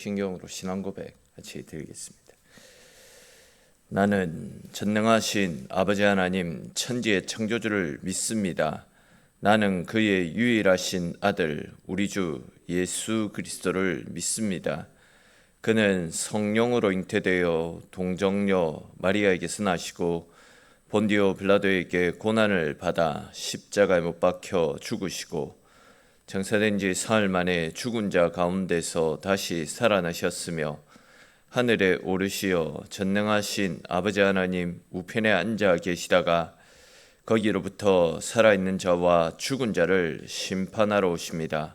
신경으로 신앙 고백 같이 드리겠습니다. 나는 전능하신 아버지 하나님 천지의 창조주를 믿습니다. 나는 그의 유일하신 아들 우리 주 예수 그리스도를 믿습니다. 그는 성령으로 잉태되어 동정녀 마리아에게서 나시고 본디오 빌라도에게 고난을 받아 십자가에 못 박혀 죽으시고 장사된 지 사흘 만에 죽은 자 가운데서 다시 살아나셨으며 하늘에 오르시어 전능하신 아버지 하나님 우편에 앉아 계시다가 거기로부터 살아있는 자와 죽은 자를 심판하러 오십니다.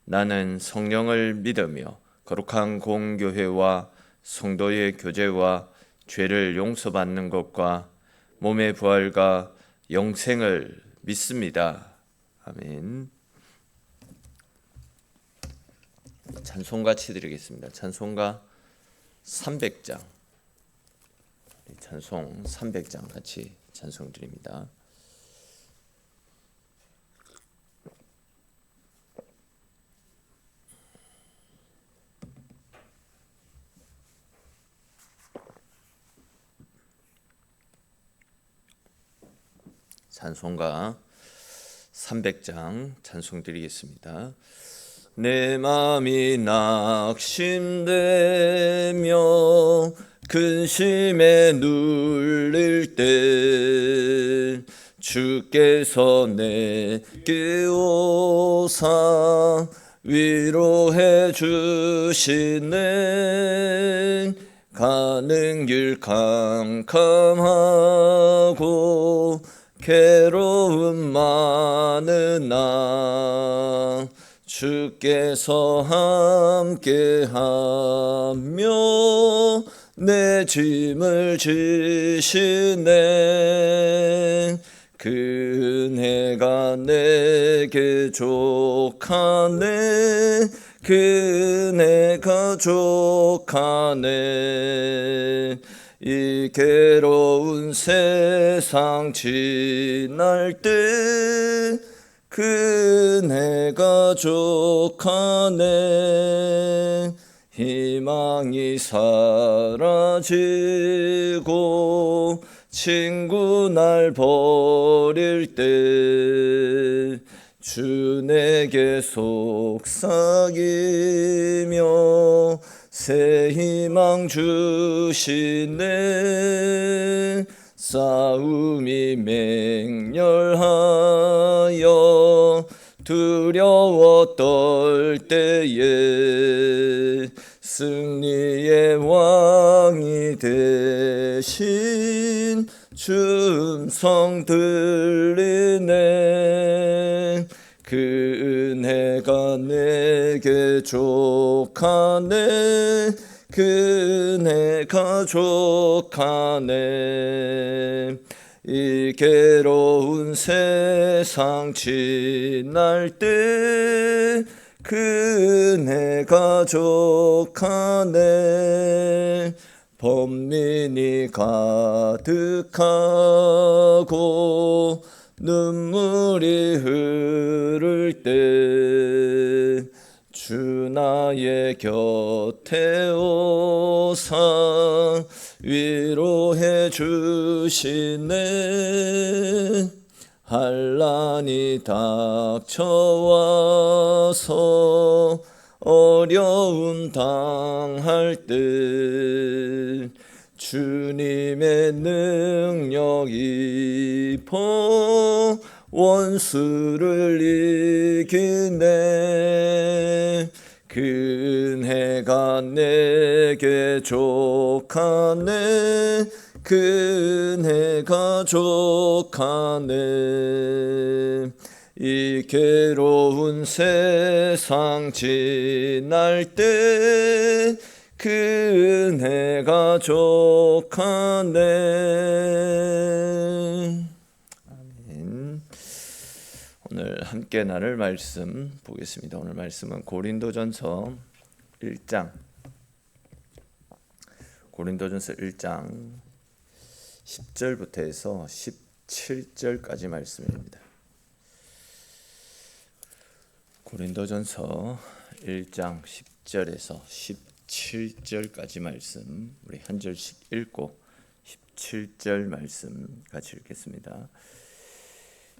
나는 성령을 믿으며 거룩한 공교회와 성도의 교제와 죄를 용서받는 것과 몸의 부활과 영생을 믿습니다. 아멘. 찬송 같이 드리겠습니다. 찬송가 300장, 찬송 300장 같이 찬송 드립니다. 찬송가 300장 찬송 드리겠습니다. 내 맘이 낙심되며 근심에 눌릴 때 주께서 내게 오사 위로해 주시네. 가는 길 캄캄하고 괴로움 많으나 주께서 함께하며 내 짐을 지시네. 그네가 내게 족하네. 그네가 족하네. 이 괴로운 세상 지날 때 그네가 족하네. 희망이 사라지고 친구 날 버릴 때 주 내게 속삭이며 새 희망 주시네. 싸움이 맹렬하여 두려워 떨 때에 승리의 왕이 되신 주 음성 들리네. 그 은혜가 내게 족하네. 그네가 족하네. 이 괴로운 세상 지날 때 그네가 족하네. 범민이 가득하고 눈물이 흐를 때 주 나의 곁에 오사 위로해 주시네. 환난이 닥쳐와서 어려움 당할 때 주님의 능력 입어 원수를 이기네. 그네가 내게 족하네. 그네가 족하네. 이 괴로운 세상 지날 때 그네가 족하네. 아멘. 오늘 함께 나눌 말씀 보겠습니다. 오늘 말씀은 고린도전서 1장 10절부터 해서 17절까지 말씀입니다. 고린도전서 1장 10절에서 17절까지 말씀 우리 한 절씩 읽고 17절 말씀 같이 읽겠습니다.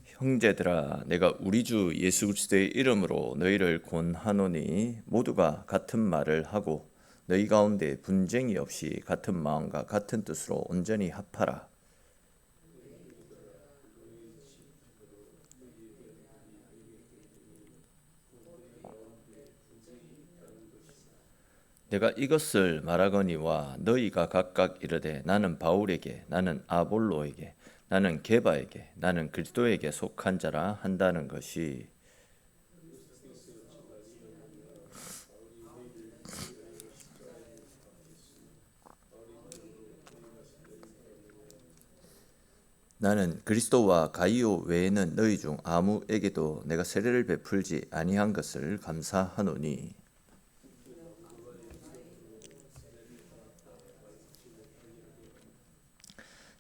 형제들아, 내가 우리 주 예수 그리스도의 이름으로 너희를 권하노니 모두가 같은 말을 하고 너희 가운데 분쟁이 없이 같은 마음과 같은 뜻으로 온전히 합하라. 내가 이것을 말하거니와 너희가 각각 이르되 나는 바울에게, 나는 아볼로에게, 나는 게바에게, 나는 그리스도에게 속한 자라 한다는 것이 나는 그리스도와 가이오 외에는 너희 중 아무에게도 내가 세례를 베풀지 아니한 것을 감사하노니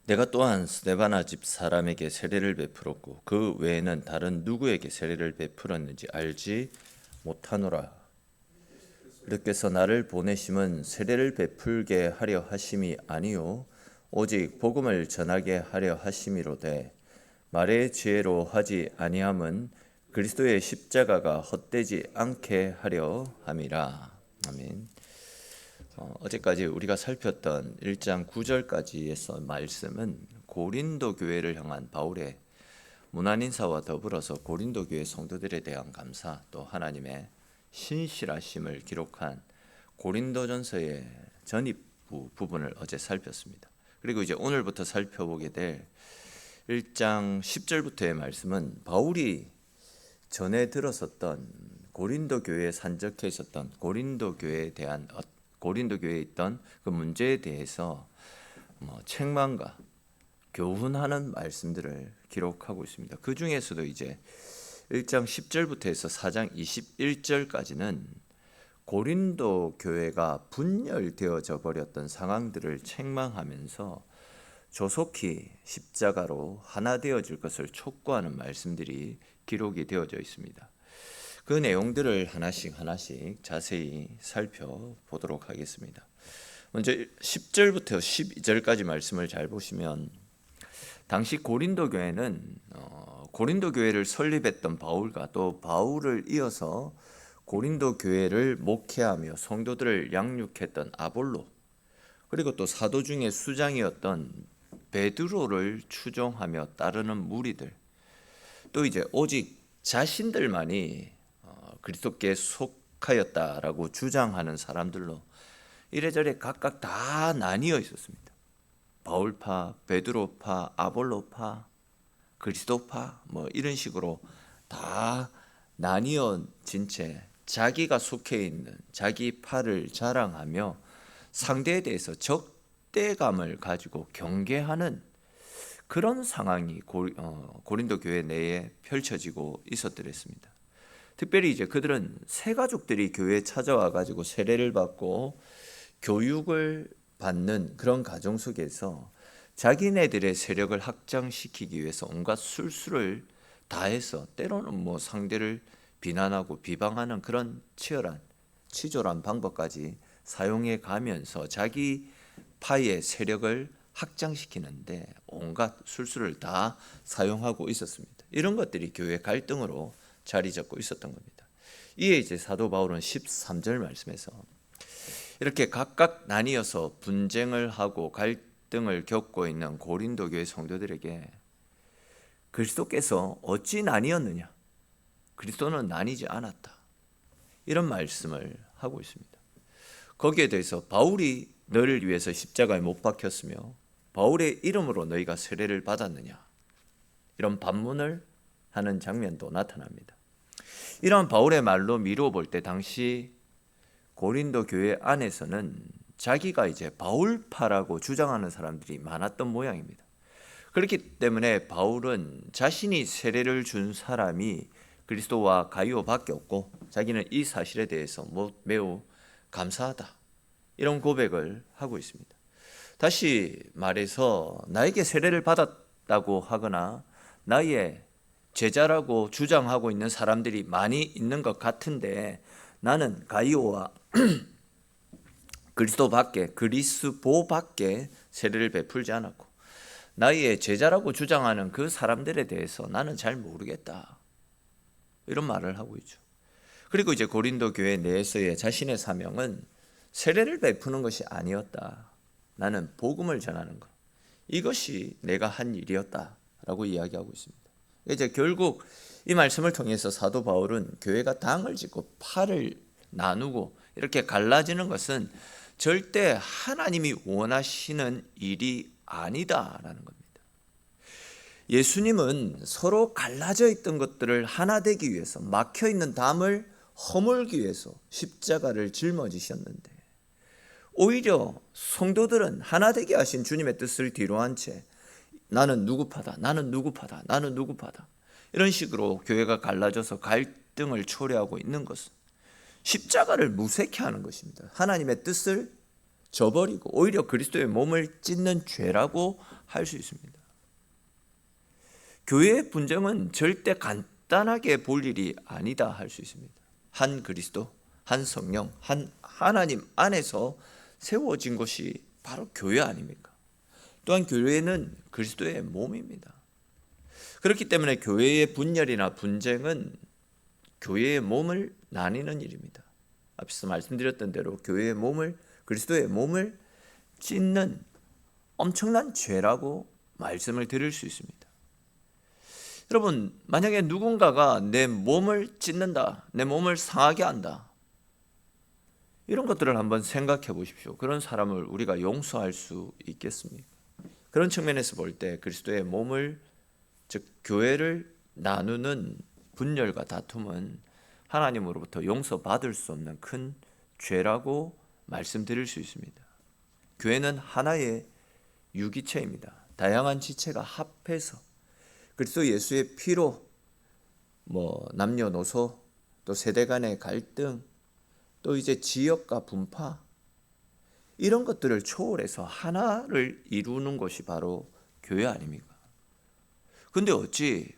내가 또한 스데바나 집 사람에게 세례를 베풀었고 그 외에는 다른 누구에게 세례를 베풀었는지 알지 못하노라. 그리스도께서 나를 보내심은 세례를 베풀게 하려 하심이 아니요 오직 복음을 전하게 하려 하심이로되 말의 지혜로 하지 아니함은 그리스도의 십자가가 헛되지 않게 하려 함이라. 아멘. 어제까지 우리가 살폈던 1장 9절까지의 말씀은 고린도 교회를 향한 바울의 문안인사와 더불어서 고린도 교회 성도들에 대한 감사, 또 하나님의 신실하심을 기록한 고린도전서의 전입부 부분을 어제 살폈습니다. 그리고 이제 오늘부터 살펴보게 될 1장 10절부터의 말씀은 바울이 전에 들었었던 고린도 교회에 산적해 있었던 고린도 교회에 대한 고린도 교회에 있던 그 문제에 대해서 책망과 교훈하는 말씀들을 기록하고 있습니다. 그 중에서도 이제 1장 10절부터 해서 4장 21절까지는 고린도 교회가 분열되어져 버렸던 상황들을 책망하면서 조속히 십자가로 하나 되어질 것을 촉구하는 말씀들이 기록이 되어져 있습니다. 그 내용들을 하나씩 자세히 살펴보도록 하겠습니다. 먼저 10절부터 12절까지 말씀을 잘 보시면 당시 고린도 교회는 고린도 교회를 설립했던 바울과 또 바울을 이어서 고린도 교회를 목회하며 성도들을 양육했던 아볼로, 그리고 또 사도 중에 수장이었던 베드로를 추종하며 따르는 무리들, 또 이제 오직 자신들만이 그리스도께 속하였다라고 주장하는 사람들로 이래저래 각각 다 나뉘어 있었습니다. 바울파, 베드로파, 아볼로파, 그리스도파 이런 식으로 다 나뉘어진 채 자기가 속해 있는 자기 파를 자랑하며 상대에 대해서 적대감을 가지고 경계하는 그런 상황이 고린도 교회 내에 펼쳐지고 있었더랬습니다. 특별히 이제 그들은 새 가족들이 교회에 찾아와 가지고 세례를 받고 교육을 받는 그런 가정 속에서 자기네들의 세력을 확장시키기 위해서 온갖 술수를 다해서 때로는 상대를 비난하고 비방하는 그런 치열한 치졸한 방법까지 사용해 가면서 자기 파의 세력을 확장시키는데 온갖 술수를 다 사용하고 있었습니다. 이런 것들이 교회 갈등으로 자리 잡고 있었던 겁니다. 이에 이제 사도 바울은 13절 말씀에서 이렇게 각각 나뉘어서 분쟁을 하고 갈등을 겪고 있는 고린도 교회 성도들에게 그리스도께서 어찌 나뉘었느냐? 그리스도는 나뉘지 않았다. 이런 말씀을 하고 있습니다. 거기에 대해서 바울이 너를 위해서 십자가에 못 박혔으며 바울의 이름으로 너희가 세례를 받았느냐? 이런 반문을 하는 장면도 나타납니다. 이런 바울의 말로 미루어 볼 때 당시 고린도 교회 안에서는 자기가 이제 바울파라고 주장하는 사람들이 많았던 모양입니다. 그렇기 때문에 바울은 자신이 세례를 준 사람이 그리스도와 가이오밖에 없고 자기는 이 사실에 대해서 매우 감사하다, 이런 고백을 하고 있습니다. 다시 말해서 나에게 세례를 받았다고 하거나 나의 제자라고 주장하고 있는 사람들이 많이 있는 것 같은데 나는 가이오와 그리스도 밖에 세례를 베풀지 않았고 나의 제자라고 주장하는 그 사람들에 대해서 나는 잘 모르겠다. 이런 말을 하고 있죠. 그리고 이제 고린도 교회 내에서의 자신의 사명은 세례를 베푸는 것이 아니었다. 나는 복음을 전하는 것. 이것이 내가 한 일이었다라고 이야기하고 있습니다. 이제 결국 이 말씀을 통해서 사도 바울은 교회가 당을 짓고 팔을 나누고 이렇게 갈라지는 것은 절대 하나님이 원하시는 일이 아니다라는 겁니다. 예수님은 서로 갈라져 있던 것들을 하나 되기 위해서, 막혀 있는 담을 허물기 위해서 십자가를 짊어지셨는데 오히려 성도들은 하나 되게 하신 주님의 뜻을 뒤로 한 채 나는 누구파다, 나는 누구파다, 나는 누구파다 이런 식으로 교회가 갈라져서 갈등을 초래하고 있는 것은 십자가를 무색해하는 것입니다. 하나님의 뜻을 저버리고 오히려 그리스도의 몸을 찢는 죄라고 할 수 있습니다. 교회의 분쟁은 절대 간단하게 볼 일이 아니다 할 수 있습니다. 한 그리스도, 한 성령, 한 하나님 안에서 세워진 것이 바로 교회 아닙니까? 또한 교회는 그리스도의 몸입니다. 그렇기 때문에 교회의 분열이나 분쟁은 교회의 몸을 나뉘는 일입니다. 앞서 말씀드렸던 대로 교회의 몸을, 그리스도의 몸을 찢는 엄청난 죄라고 말씀을 드릴 수 있습니다. 여러분, 만약에 누군가가 내 몸을 찢는다, 내 몸을 상하게 한다, 이런 것들을 한번 생각해 보십시오. 그런 사람을 우리가 용서할 수 있겠습니까? 그런 측면에서 볼 때 그리스도의 몸을, 즉 교회를 나누는 분열과 다툼은 하나님으로부터 용서받을 수 없는 큰 죄라고 말씀드릴 수 있습니다. 교회는 하나의 유기체입니다. 다양한 지체가 합해서 그리스도 예수의 피로 남녀노소, 또 세대 간의 갈등, 또 이제 지역과 분파, 이런 것들을 초월해서 하나를 이루는 것이 바로 교회 아닙니까? 근데 어찌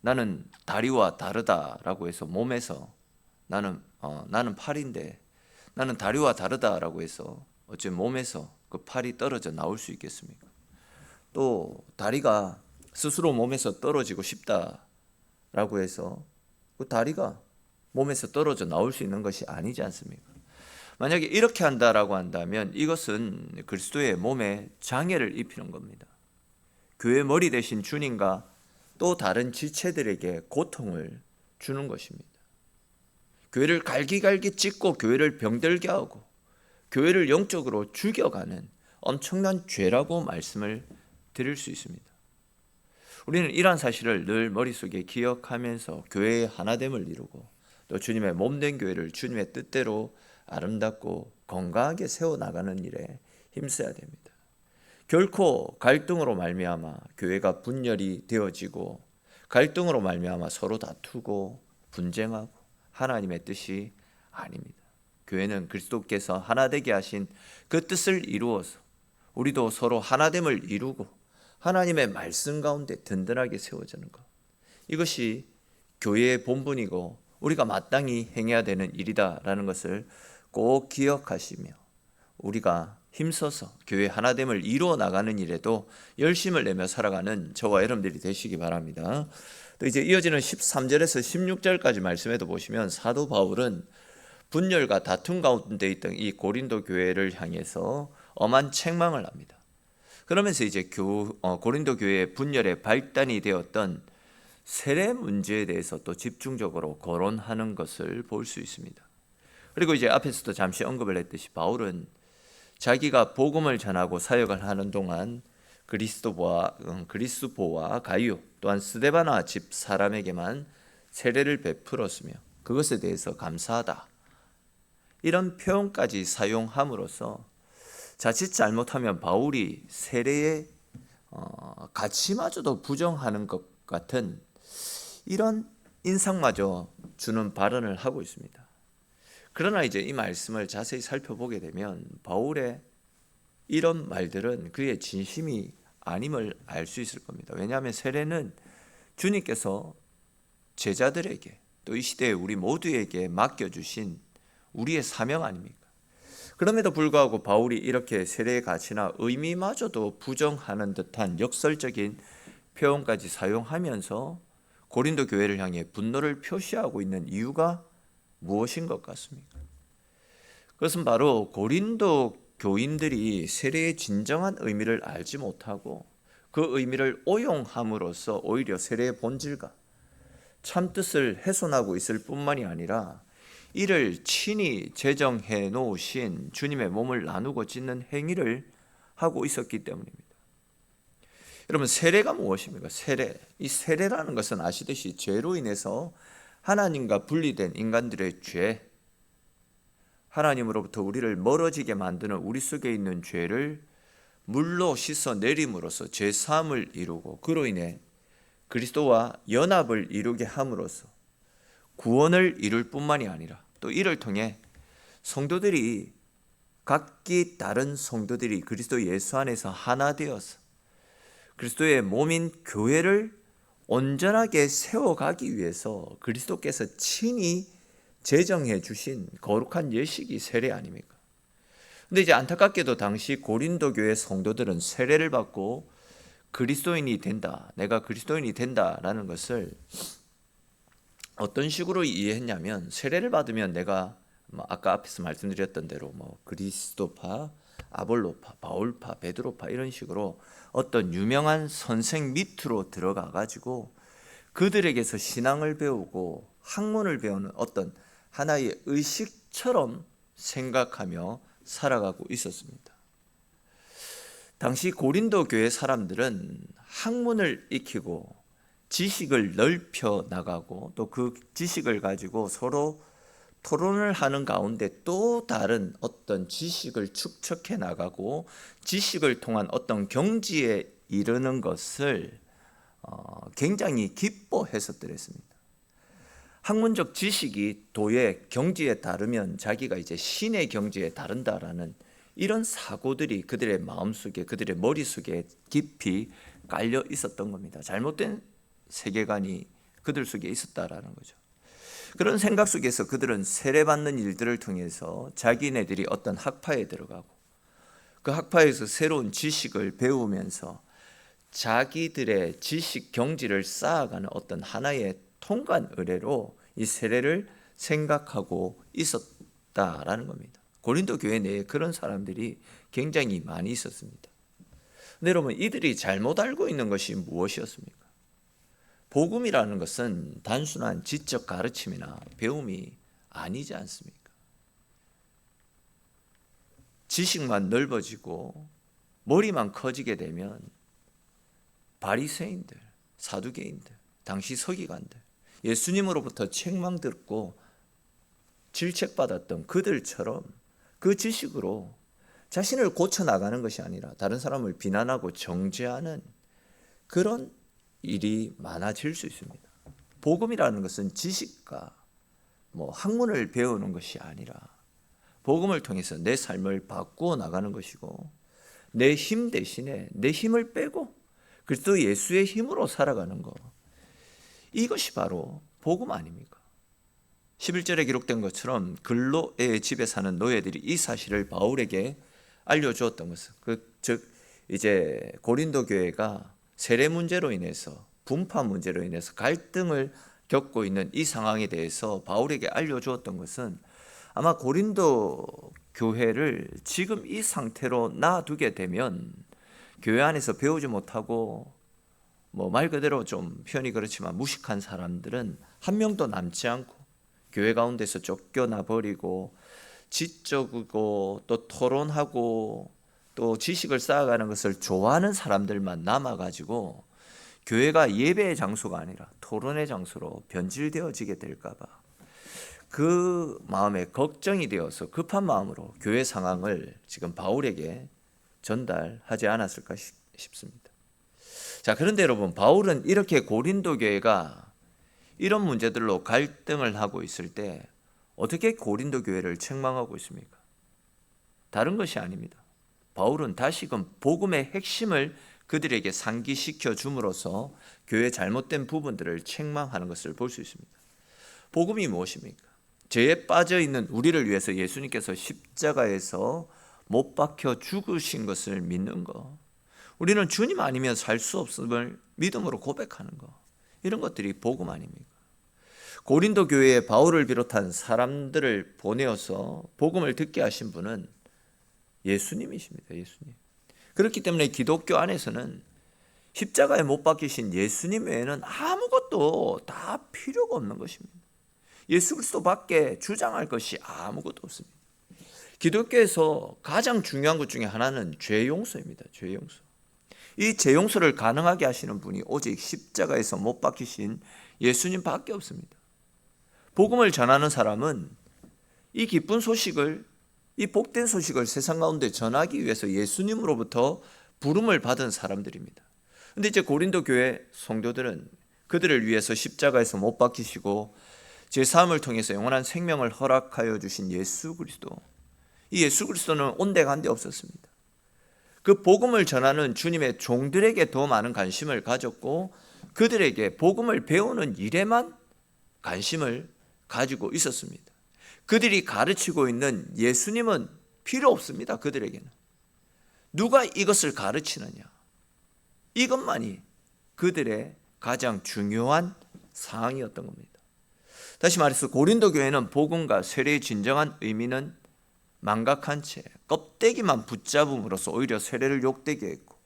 나는 다리와 다르다라고 해서 몸에서 나는 팔인데 나는 다리와 다르다라고 해서 어찌 몸에서 그 팔이 떨어져 나올 수 있겠습니까? 또 다리가 스스로 몸에서 떨어지고 싶다라고 해서 그 다리가 몸에서 떨어져 나올 수 있는 것이 아니지 않습니까? 만약에 이렇게 한다라고 한다면 이것은 그리스도의 몸에 장애를 입히는 겁니다. 교회 머리 대신 주님과 또 다른 지체들에게 고통을 주는 것입니다. 교회를 갈기갈기 찢고 교회를 병들게 하고 교회를 영적으로 죽여가는 엄청난 죄라고 말씀을 드릴 수 있습니다. 우리는 이러한 사실을 늘 머릿속에 기억하면서 교회의 하나됨을 이루고 또 주님의 몸된 교회를 주님의 뜻대로 아름답고 건강하게 세워나가는 일에 힘써야 됩니다. 결코 갈등으로 말미암아 교회가 분열이 되어지고 갈등으로 말미암아 서로 다투고 분쟁하고 하나님의 뜻이 아닙니다. 교회는 그리스도께서 하나 되게 하신 그 뜻을 이루어서 우리도 서로 하나됨을 이루고 하나님의 말씀 가운데 든든하게 세워지는 것, 이것이 교회의 본분이고 우리가 마땅히 행해야 되는 일이다라는 것을 꼭 기억하시며 우리가 힘써서 교회 하나됨을 이루어 나가는 일에도 열심을 내며 살아가는 저와 여러분들이 되시기 바랍니다. 또 이제 이어지는 13절에서 16절까지 말씀에도 보시면 사도 바울은 분열과 다툼 가운데 있던 이 고린도 교회를 향해서 엄한 책망을 합니다. 그러면서 이제 고린도 교회의 분열의 발단이 되었던 세례 문제에 대해서 또 집중적으로 거론하는 것을 볼 수 있습니다. 그리고 이제 앞에서도 잠시 언급을 했듯이 바울은 자기가 복음을 전하고 사역을 하는 동안 그리스도보와 가이오 또한 스데바나 집 사람에게만 세례를 베풀었으며 그것에 대해서 감사하다, 이런 표현까지 사용함으로써 자칫 잘못하면 바울이 세례의 가치마저도 부정하는 것 같은 이런 인상마저 주는 발언을 하고 있습니다. 그러나 이제 이 말씀을 자세히 살펴보게 되면 바울의 이런 말들은 그의 진심이 아님을 알 수 있을 겁니다. 왜냐하면 세례는 주님께서 제자들에게 또 이 시대에 우리 모두에게 맡겨주신 우리의 사명 아닙니까? 그럼에도 불구하고 바울이 이렇게 세례의 가치나 의미마저도 부정하는 듯한 역설적인 표현까지 사용하면서 고린도 교회를 향해 분노를 표시하고 있는 이유가 무엇인 것 같습니까? 그것은 바로 고린도 교인들이 세례의 진정한 의미를 알지 못하고 그 의미를 오용함으로써 오히려 세례의 본질과 참뜻을 훼손하고 있을 뿐만이 아니라 이를 친히 제정해 놓으신 주님의 몸을 나누고 찢는 행위를 하고 있었기 때문입니다. 여러분, 세례가 무엇입니까? 세례. 이 세례라는 것은 아시듯이 죄로 인해서 하나님과 분리된 인간들의 죄, 하나님으로부터 우리를 멀어지게 만드는 우리 속에 있는 죄를 물로 씻어 내림으로써 죄 사함을 이루고 그로 인해 그리스도와 연합을 이루게 함으로써 구원을 이룰 뿐만이 아니라 또 이를 통해 성도들이 각기 다른 성도들이 그리스도 예수 안에서 하나 되어서 그리스도의 몸인 교회를 온전하게 세워가기 위해서 그리스도께서 친히 제정해 주신 거룩한 예식이 세례 아닙니까? 근데 이제 안타깝게도 당시 고린도 교회 성도들은 세례를 받고 그리스도인이 된다, 내가 그리스도인이 된다라는 것을 어떤 식으로 이해했냐면, 세례를 받으면 내가 아까 앞에서 말씀드렸던 대로 그리스도파, 아볼로파, 바울파, 베드로파 이런 식으로 어떤 유명한 선생 밑으로 들어가 가지고 그들에게서 신앙을 배우고 학문을 배우는 어떤 하나의 의식처럼 생각하며 살아가고 있었습니다. 당시 고린도 교회 사람들은 학문을 익히고 지식을 넓혀 나가고 또 그 지식을 가지고 서로 토론을 하는 가운데 또 다른 어떤 지식을 축적해 나가고 지식을 통한 어떤 경지에 이르는 것을 굉장히 기뻐했었더랬습니다. 학문적 지식이 도의 경지에 다르면 자기가 이제 신의 경지에 다른다라는 이런 사고들이 그들의 마음속에, 그들의 머릿속에 깊이 깔려 있었던 겁니다. 잘못된 세계관이 그들 속에 있었다라는 거죠. 그런 생각 속에서 그들은 세례받는 일들을 통해서 자기네들이 어떤 학파에 들어가고 그 학파에서 새로운 지식을 배우면서 자기들의 지식 경지를 쌓아가는 어떤 하나의 통관 의례로 이 세례를 생각하고 있었다라는 겁니다. 고린도 교회 내에 그런 사람들이 굉장히 많이 있었습니다. 근데 여러분, 이들이 잘못 알고 있는 것이 무엇이었습니까? 복음이라는 것은 단순한 지적 가르침이나 배움이 아니지 않습니까? 지식만 넓어지고 머리만 커지게 되면 바리새인들, 사두개인들, 당시 서기관들, 예수님으로부터 책망 듣고 질책받았던 그들처럼 그 지식으로 자신을 고쳐나가는 것이 아니라 다른 사람을 비난하고 정죄하는 그런 일이 많아질 수 있습니다. 복음이라는 것은 지식과 학문을 배우는 것이 아니라 복음을 통해서 내 삶을 바꾸어 나가는 것이고 내 힘 대신에 내 힘을 빼고 그리스도 예수의 힘으로 살아가는 것, 이것이 바로 복음 아닙니까? 11절에 기록된 것처럼 글로의 집에 사는 노예들이 이 사실을 바울에게 알려주었던 것은 즉 이제 고린도 교회가 세례 문제로 인해서, 분파 문제로 인해서 갈등을 겪고 있는 이 상황에 대해서 바울에게 알려주었던 것은 아마 고린도 교회를 지금 이 상태로 놔두게 되면 교회 안에서 배우지 못하고 말 그대로 좀 표현이 그렇지만 무식한 사람들은 한 명도 남지 않고 교회 가운데서 쫓겨나 버리고 지적이고 또 토론하고 또 지식을 쌓아가는 것을 좋아하는 사람들만 남아가지고 교회가 예배의 장소가 아니라 토론의 장소로 변질되어지게 될까 봐 그 마음에 걱정이 되어서 급한 마음으로 교회 상황을 지금 바울에게 전달하지 않았을까 싶습니다. 자, 그런데 여러분, 바울은 이렇게 고린도 교회가 이런 문제들로 갈등을 하고 있을 때 어떻게 고린도 교회를 책망하고 있습니까? 다른 것이 아닙니다. 바울은 다시금 복음의 핵심을 그들에게 상기시켜 줌으로써 교회의 잘못된 부분들을 책망하는 것을 볼 수 있습니다. 복음이 무엇입니까? 죄에 빠져 있는 우리를 위해서 예수님께서 십자가에서 못 박혀 죽으신 것을 믿는 것, 우리는 주님 아니면 살 수 없음을 믿음으로 고백하는 것, 이런 것들이 복음 아닙니까? 고린도 교회에 바울을 비롯한 사람들을 보내어서 복음을 듣게 하신 분은 예수님이십니다. 예수님. 그렇기 때문에 기독교 안에서는 십자가에 못 박히신 예수님 외에는 아무것도 다 필요가 없는 것입니다. 예수 그리스도밖에 주장할 것이 아무것도 없습니다. 기독교에서 가장 중요한 것 중에 하나는 죄 용서입니다. 죄 용서. 이 죄 용서를 가능하게 하시는 분이 오직 십자가에서 못 박히신 예수님밖에 없습니다. 복음을 전하는 사람은 이 기쁜 소식을, 이 복된 소식을 세상 가운데 전하기 위해서 예수님으로부터 부름을 받은 사람들입니다. 그런데 이제 고린도 교회 성도들은 그들을 위해서 십자가에서 못 박히시고 제 삶을 통해서 영원한 생명을 허락하여 주신 예수 그리스도, 이 예수 그리스도는 온데간데 없었습니다. 그 복음을 전하는 주님의 종들에게 더 많은 관심을 가졌고 그들에게 복음을 배우는 일에만 관심을 가지고 있었습니다. 그들이 가르치고 있는 예수님은 필요 없습니다. 그들에게는 누가 이것을 가르치느냐, 이것만이 그들의 가장 중요한 사항이었던 겁니다. 다시 말해서 고린도 교회는 복음과 세례의 진정한 의미는 망각한 채 껍데기만 붙잡음으로써 오히려 세례를 욕되게 했고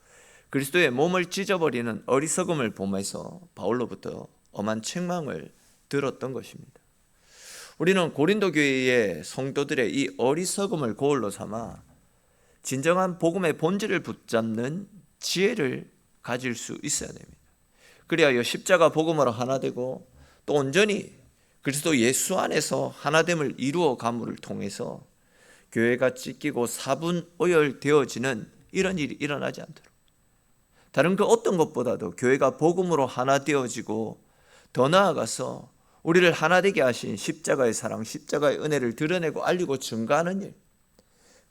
그리스도의 몸을 찢어버리는 어리석음을 보면서 바울로부터 엄한 책망을 들었던 것입니다. 우리는 고린도 교회의 성도들의 이 어리석음을 고울로 삼아 진정한 복음의 본질을 붙잡는 지혜를 가질 수 있어야 됩니다. 그래야 십자가 복음으로 하나 되고 또 온전히 그리스도 예수 안에서 하나됨을 이루어 가므를 통해서 교회가 찢기고 사분오열되어지는 이런 일이 일어나지 않도록, 다른 그 어떤 것보다도 교회가 복음으로 하나 되어지고 더 나아가서 우리를 하나 되게 하신 십자가의 사랑, 십자가의 은혜를 드러내고 알리고 증가하는 일,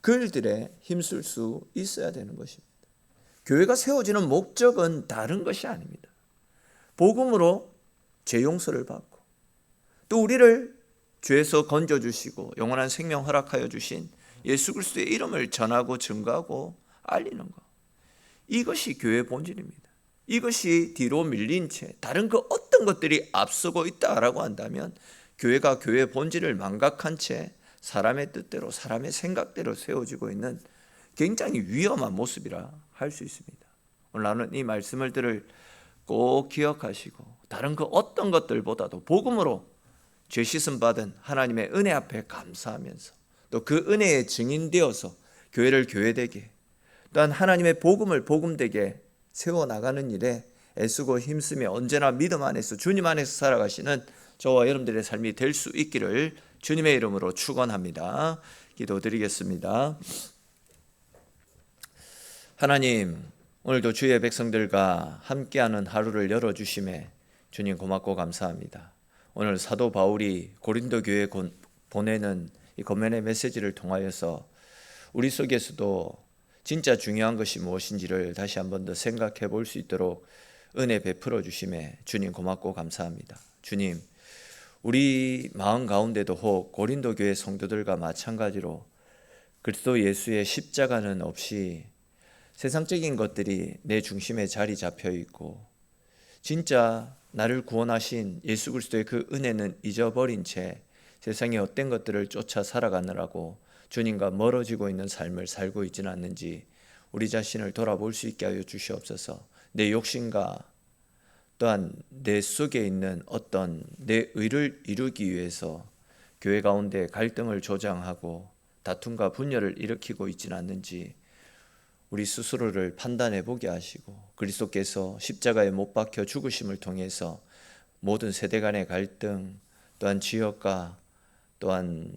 그 일들에 힘쓸 수 있어야 되는 것입니다. 교회가 세워지는 목적은 다른 것이 아닙니다. 복음으로 죄 용서를 받고 또 우리를 죄에서 건져주시고 영원한 생명 허락하여 주신 예수 그리스도의 이름을 전하고 증거하고 알리는 것, 이것이 교회의 본질입니다. 이것이 뒤로 밀린 채 다른 그 어떤 것들이 앞서고 있다라고 한다면 교회가 교회의 본질을 망각한 채 사람의 뜻대로 사람의 생각대로 세워지고 있는 굉장히 위험한 모습이라 할 수 있습니다. 오늘 나는 이 말씀을 꼭 기억하시고 다른 그 어떤 것들보다도 복음으로 죄 씻음 받은 하나님의 은혜 앞에 감사하면서 또 그 은혜에 증인되어서 교회를 교회되게, 또한 하나님의 복음을 복음되게 세워나가는 일에 애쓰고 힘쓰며 언제나 믿음 안에서 주님 안에서 살아가시는 저와 여러분들의 삶이 될 수 있기를 주님의 이름으로 축원합니다. 기도드리겠습니다. 하나님, 오늘도 주의 백성들과 함께하는 하루를 열어주심에 주님 고맙고 감사합니다. 오늘 사도 바울이 고린도 교회에 보내는 이 권면의 메시지를 통하여서 우리 속에서도 진짜 중요한 것이 무엇인지를 다시 한 번 더 생각해 볼 수 있도록 은혜 베풀어 주심에 주님 고맙고 감사합니다. 주님, 우리 마음 가운데도 혹 고린도 교회 성도들과 마찬가지로 그리스도 예수의 십자가는 없이 세상적인 것들이 내 중심에 자리 잡혀 있고 진짜 나를 구원하신 예수 그리스도의 그 은혜는 잊어버린 채 세상의 헛된 것들을 쫓아 살아가느라고 주님과 멀어지고 있는 삶을 살고 있지는 않는지 우리 자신을 돌아볼 수 있게 하여 주시옵소서. 내 욕심과 또한 내 속에 있는 어떤 내 의를 이루기 위해서 교회 가운데 갈등을 조장하고 다툼과 분열을 일으키고 있지는 않는지 우리 스스로를 판단해 보게 하시고 그리스도께서 십자가에 못 박혀 죽으심을 통해서 모든 세대 간의 갈등, 또한 지역과 또한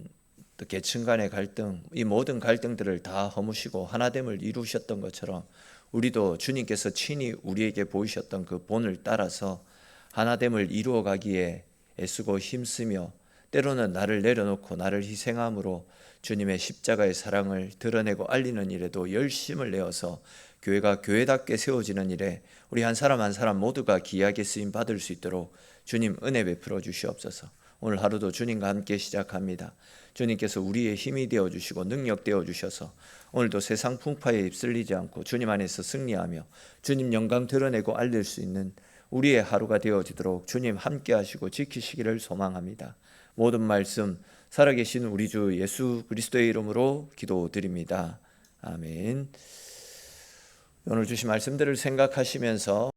또 계층 간의 갈등, 이 모든 갈등들을 다 허무시고 하나됨을 이루셨던 것처럼 우리도 주님께서 친히 우리에게 보이셨던 그 본을 따라서 하나됨을 이루어 가기에 애쓰고 힘쓰며 때로는 나를 내려놓고 나를 희생함으로 주님의 십자가의 사랑을 드러내고 알리는 일에도 열심을 내어서 교회가 교회답게 세워지는 일에 우리 한 사람 한 사람 모두가 귀하게 쓰임 받을 수 있도록 주님 은혜 베풀어 주시옵소서. 오늘 하루도 주님과 함께 시작합니다. 주님께서 우리의 힘이 되어주시고 능력 되어주셔서 오늘도 세상 풍파에 휩쓸리지 않고 주님 안에서 승리하며 주님 영광 드러내고 알릴 수 있는 우리의 하루가 되어지도록 주님 함께 하시고 지키시기를 소망합니다. 모든 말씀 살아계신 우리 주 예수 그리스도의 이름으로 기도드립니다. 아멘. 오늘 주신 말씀들을 생각하시면서